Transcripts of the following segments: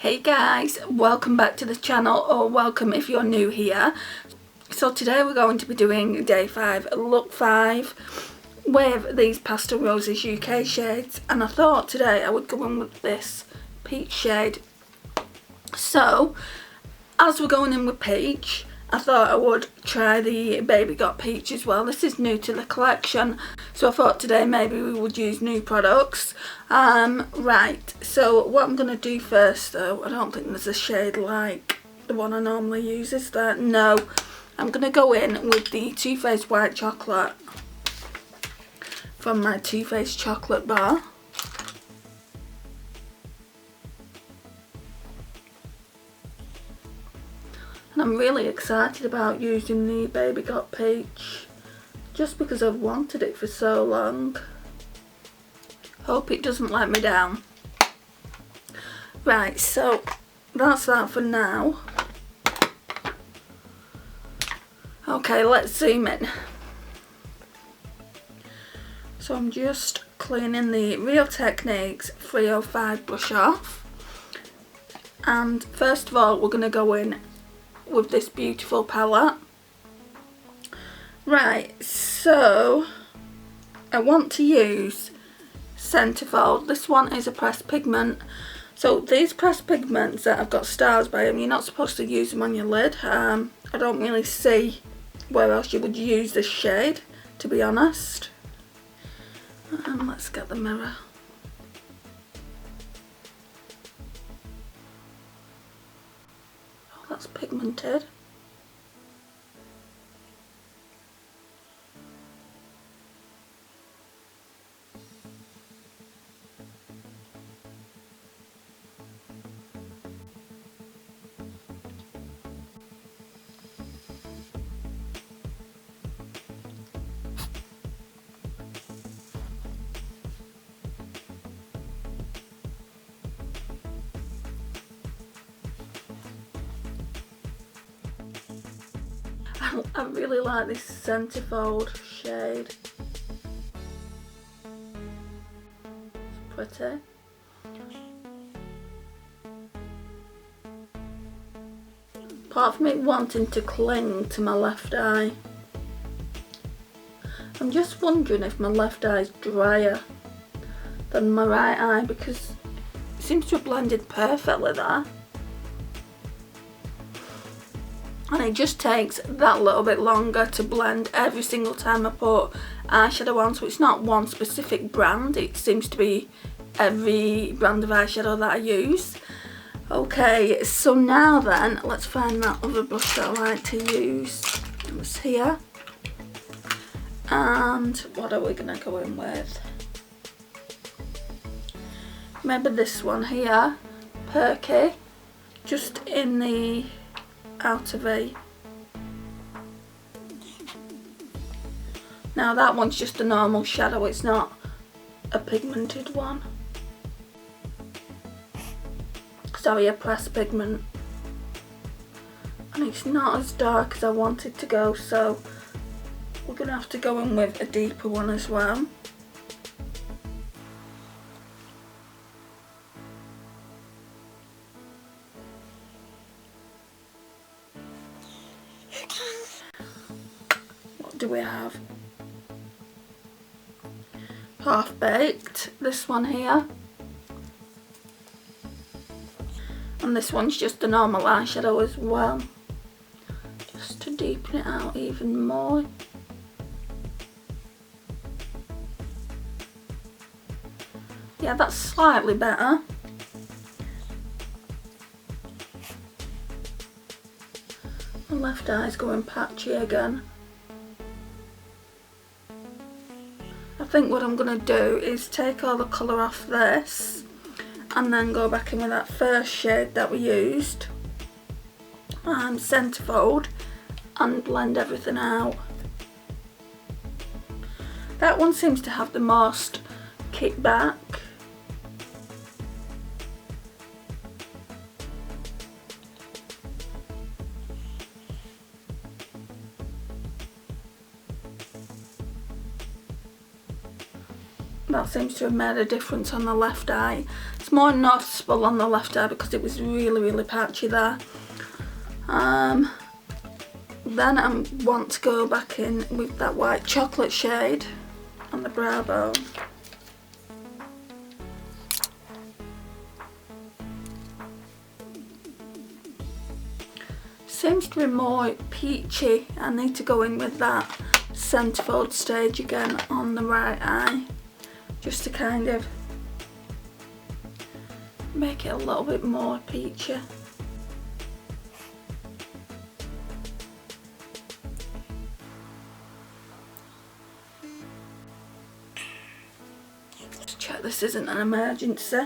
Hey guys, welcome back to the channel, or welcome if you're new here. So today we're going to be doing day 5, look 5 with these Pastel Roses UK shades, and I thought today I would go in with this peach shade. So as we're going in with peach, I thought I would try the Baby Got Peach as well. This is new to the collection, so I thought today maybe we would use new products. Right, so what I'm going to do first though, I don't think there's a shade like the one I normally use, is there? No, I'm going to go in with the Too Faced White Chocolate from my Too Faced chocolate bar. And I'm really excited about using the Baby Got Peach, just because I've wanted it for so long. Hope it doesn't let me down. Right, so that's that for now. Okay, let's zoom in. So I'm just cleaning the Real Techniques 305 brush off. And first of all, we're going to go in with this beautiful palette. Right, so I want to use Centerfold. This one is a pressed pigment. So these pressed pigments that have got stars by them, you're not supposed to use them on your lid. I don't really see where else you would use this shade, to be honest. Let's get the mirror. That's pigmented. I really like this Centerfold shade. It's pretty. Apart from it wanting to cling to my left eye, I'm just wondering if my left eye is drier than my right eye, because it seems to have blended perfectly there. And it just takes that little bit longer to blend every single time I put eyeshadow on. So it's not one specific brand, it seems to be every brand of eyeshadow that I use. Okay, so now then, let's find that other brush that I like to use. It's here. And what are we going to go in with? Maybe this one here, Perky, just in the outer V. Now that one's just a normal shadow, it's not a pigmented one. Sorry, a pressed pigment. And it's not as dark as I want it to go, so we're going to have to go in with a deeper one as well. What do we have? Half Baked, this one here. And this one's just a normal eyeshadow as well, just to deepen it out even more. Yeah, that's slightly better. My left eye's going patchy again. I think what I'm going to do is take all the colour off this and then go back in with that first shade that we used, Centerfold, and blend everything out. That one seems to have the most kickback. That seems to have made a difference on the left eye. It's more noticeable on the left eye because it was really patchy there. Then I want to go back in with that white chocolate shade on the brow bone. Seems to be more peachy. I need to go in with that centerfold stage again on the right eye, just to kind of make it a little bit more peachy. Just check this isn't an emergency.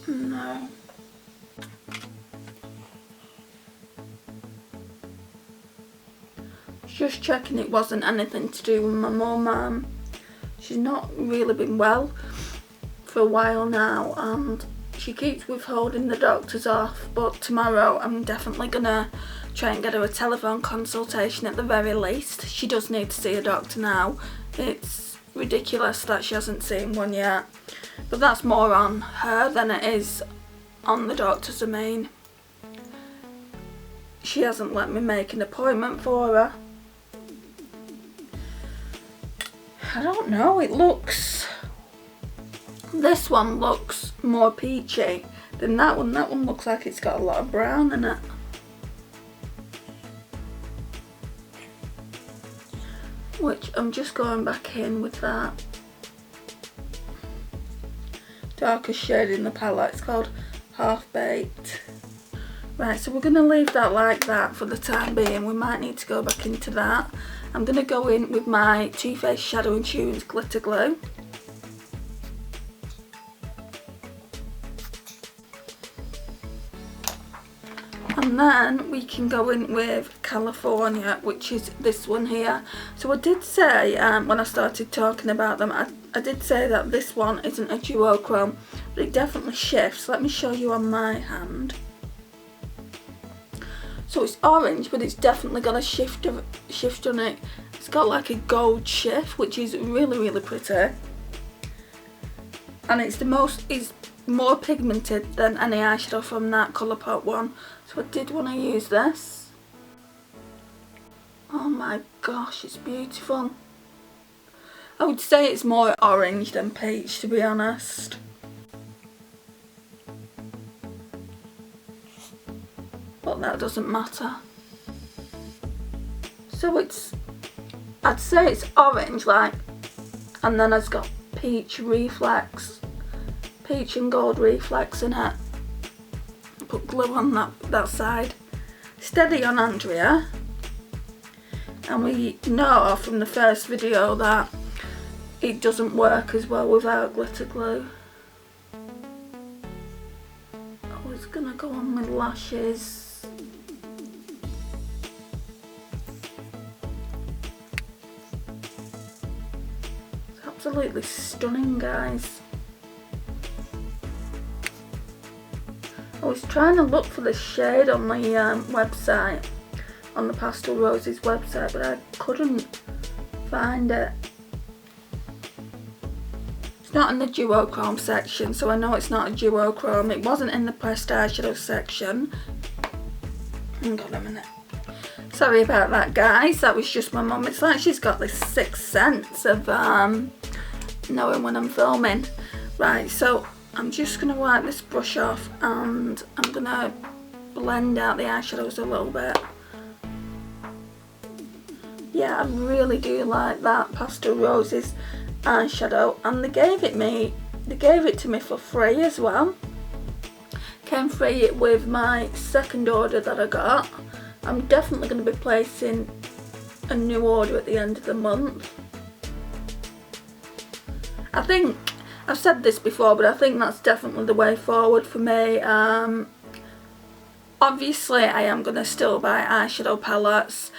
No. Just checking it wasn't anything to do with my mum. She's not really been well for a while now and she keeps withholding the doctors off, but tomorrow I'm definitely gonna try and get her a telephone consultation at the very least. She does need to see a doctor now. It's ridiculous that she hasn't seen one yet. But that's more on her than it is on the doctors. I mean, she hasn't let me make an appointment for her. I don't know, this one looks more peachy than that one. That one looks like it's got a lot of brown in it. Which I'm just going back in with that darkest shade in the palette. It's called Half Baked. Right, so we're going to leave that like that for the time being. We might need to go back into that. I'm going to go in with my Too Faced Shadow and Tunes Glitter Glue. And then we can go in with California, which is this one here. So I did say, when I started talking about them, I did say that this one isn't a duochrome, but it definitely shifts. Let me show you on my hand. So it's orange, but it's definitely got a shift on it. It's got like a gold shift, which is really pretty. And it's more pigmented than any eyeshadow from that Colourpop one. So I did want to use this. Oh my gosh, it's beautiful. I would say it's more orange than peach, to be honest. But that doesn't matter. So I'd say it's orange, like, and then it's got peach reflex, peach and gold reflex in it. Put glue on that side. Steady on Andrea. And we know from the first video that it doesn't work as well without glitter glue. I was gonna go on with lashes. It's absolutely stunning, guys. I was trying to look for the shade on the website, on the Pastel Roses website, but I couldn't find it. It's not in the duochrome section, so I know it's not a duochrome. It wasn't in the pressed eyeshadow section. Hang on a minute. Sorry about that, guys. That was just my mum. It's like she's got this sixth sense of knowing when I'm filming. Right, so I'm just going to wipe this brush off and I'm going to blend out the eyeshadows a little bit. Yeah, I really do like that Pastel Roses eyeshadow, and they gave it to me for free as well. Came free with my second order that I got. I'm definitely going to be placing a new order at the end of the month. I think I've said this before, but I think that's definitely the way forward for me. Obviously I am going to still buy eyeshadow palettes,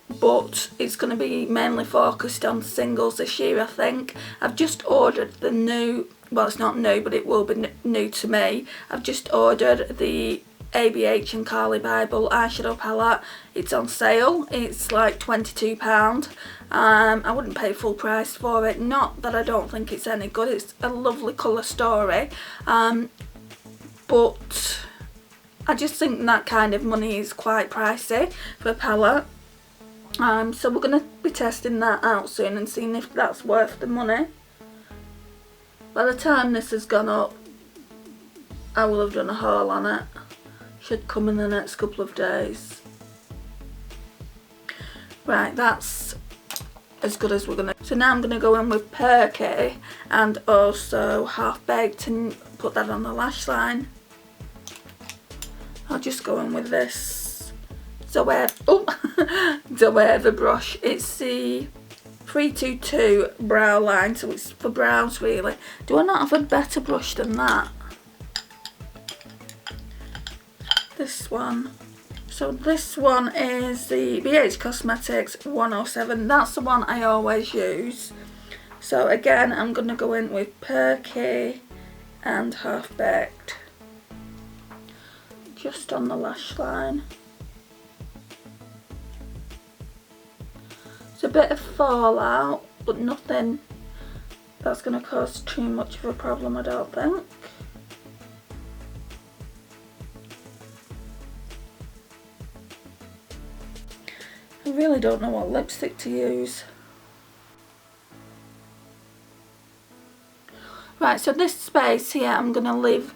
but it's going to be mainly focused on singles this year, I think. I've just ordered the new, well, it's not new, but it will be new to me. I've just ordered the ABH and Carly Bible eyeshadow palette. It's on sale. It's like £22. I wouldn't pay full price for it. Not that I don't think it's any good. It's a lovely colour story. But I just think that kind of money is quite pricey for a palette. So we're going to be testing that out soon and seeing if that's worth the money. By the time this has gone up, I will have done a haul on it. Should come in the next couple of days. Right, that's as good as we're going to. So now I'm going to go in with Perky and also Half Baked and put that on the lash line. I'll just go in with this Zoeva brush. It's the 322 brow line, so it's for brows really. Do I not have a better brush than that? This one. So this one is the BH Cosmetics 107. That's the one I always use. So again, I'm going to go in with Perky and Half Baked. Just on the lash line. It's a bit of fallout, but nothing that's going to cause too much of a problem, I don't think. I really don't know what lipstick to use. Right, so this space here I'm going to leave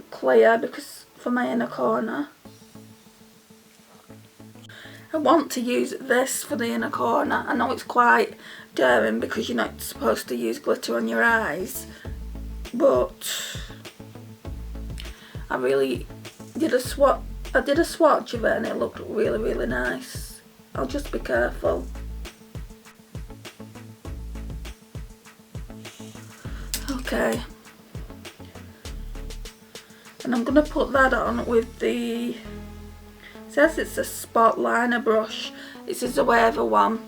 clear because for my inner corner. I want to use this for the inner corner. I know it's quite daring because you're not supposed to use glitter on your eyes, but I really did a swatch. I did a swatch of it and it looked really, really nice. I'll just be careful. Okay. And I'm going to put that on with the, it says it's a spot liner brush. It's a Zoeva one.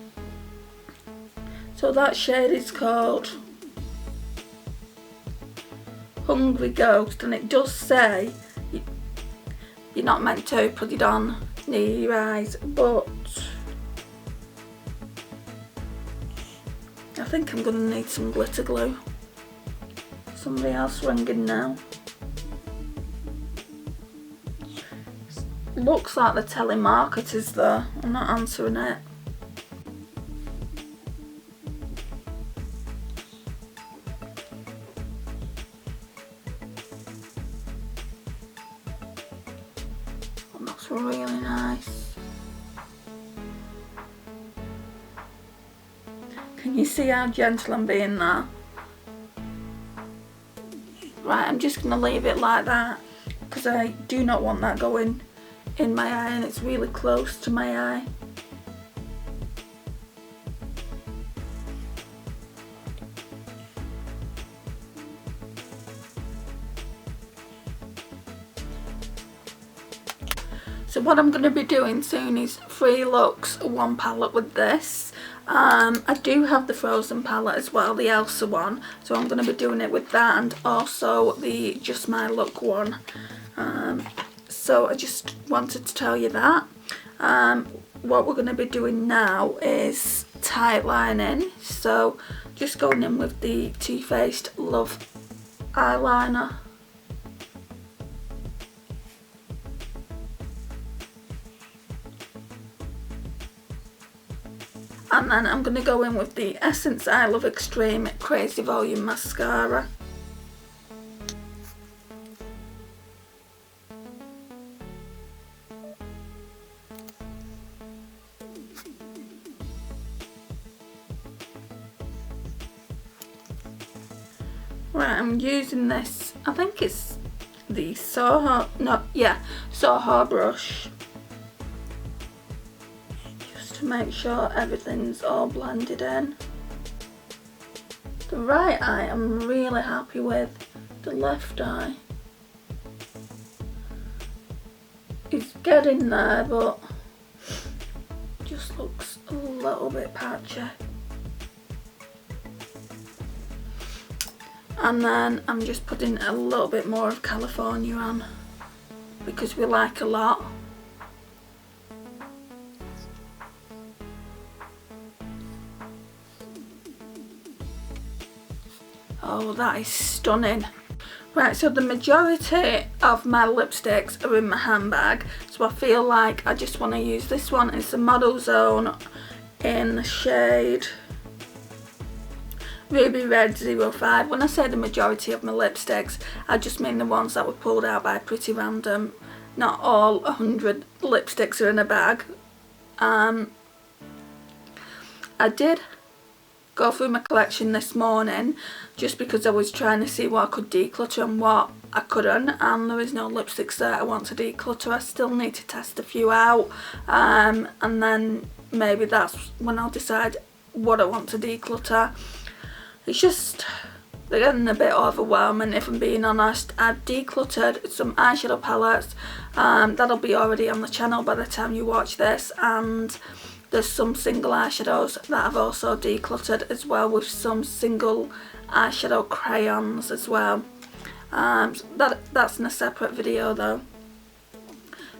So that shade is called Hungry Ghost, and it does say you're not meant to put it on near your eyes, but I think I'm going to need some glitter glue. Somebody else ringing now. Looks like the telemarketers though. I'm not answering it. That looks really nice. Can you see how gentle I'm being there? Right, I'm just going to leave it like that because I do not want that going in my eye, and it's really close to my eye. So what I'm going to be doing soon is 3 looks, 1 palette with this. I do have the Frozen palette as well, the Elsa one, so I'm going to be doing it with that, and also the Just My Look one. So I just wanted to tell you that. What we're going to be doing now is tight lining, so just going in with the Too Faced Love eyeliner. And then I'm going to go in with the Essence I Love Extreme Crazy Volume Mascara. Right, I'm using this, I think it's the Soho brush. To make sure everything's all blended in. The right eye I'm really happy with. The left eye is getting there, but just looks a little bit patchy. And then I'm just putting a little bit more of California on. because we like a lot. Oh, that is stunning. Right, so the majority of my lipsticks are in my handbag, so I feel like I just want to use this one. It's the Model Zone in the shade Ruby Red 05. When I say the majority of my lipsticks, I just mean the ones that were pulled out by Pretty Random. Not all 100 lipsticks are in a bag. I did go through my collection this morning just because I was trying to see what I could declutter and what I couldn't, and there is no lipsticks that I want to declutter. I still need to test a few out, and then maybe that's when I'll decide what I want to declutter. It's just, they're getting a bit overwhelming, if I'm being honest. I've decluttered some eyeshadow palettes, that'll be already on the channel by the time you watch this, and there's some single eyeshadows that I've also decluttered as well, with some single eyeshadow crayons as well. That's in a separate video though.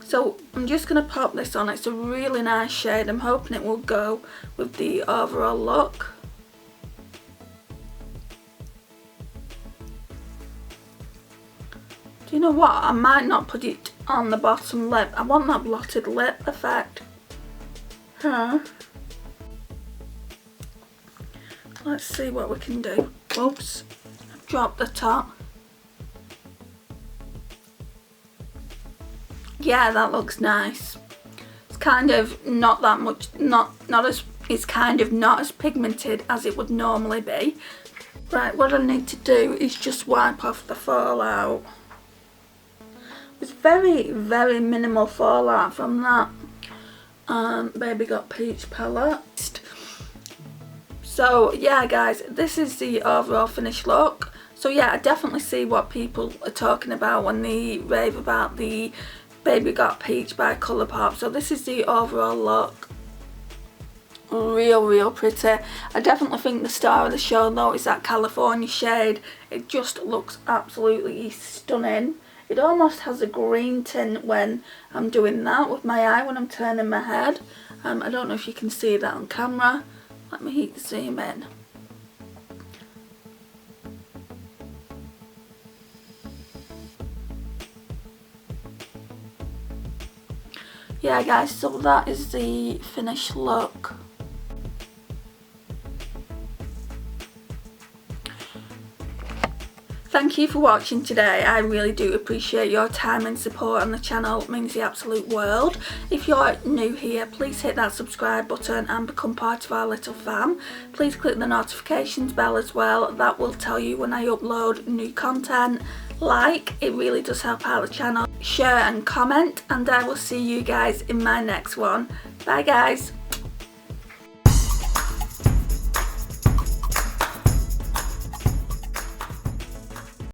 So I'm just going to pop this on. It's a really nice shade. I'm hoping it will go with the overall look. Do you know what? I might not put it on the bottom lip. I want that blotted lip effect. Let's see what we can do. Oops, I've dropped the top. Yeah, that looks nice. It's kind of not that much, it's kind of not as pigmented as it would normally be. Right, what I need to do is just wipe off the fallout. It's very, very minimal fallout from that Baby Got Peach palette. So yeah guys, this is the overall finished look. So yeah, I definitely see what people are talking about when they rave about the Baby Got Peach by Colourpop. So this is the overall look. Real pretty. I definitely think the star of the show though is that California shade. It just looks absolutely stunning. It almost has a green tint when I'm doing that with my eye, when I'm turning my head. I don't know if you can see that on camera. Let me zoom in. Yeah guys, so that is the finished look. Thank you for watching today. I really do appreciate your time and support on the channel. It means the absolute world. If you're new here, please hit that subscribe button and become part of our little fam. Please click the notifications bell as well. That will tell you when I upload new content. It really does help out the channel. Share and comment, and I will see you guys in my next one. Bye guys.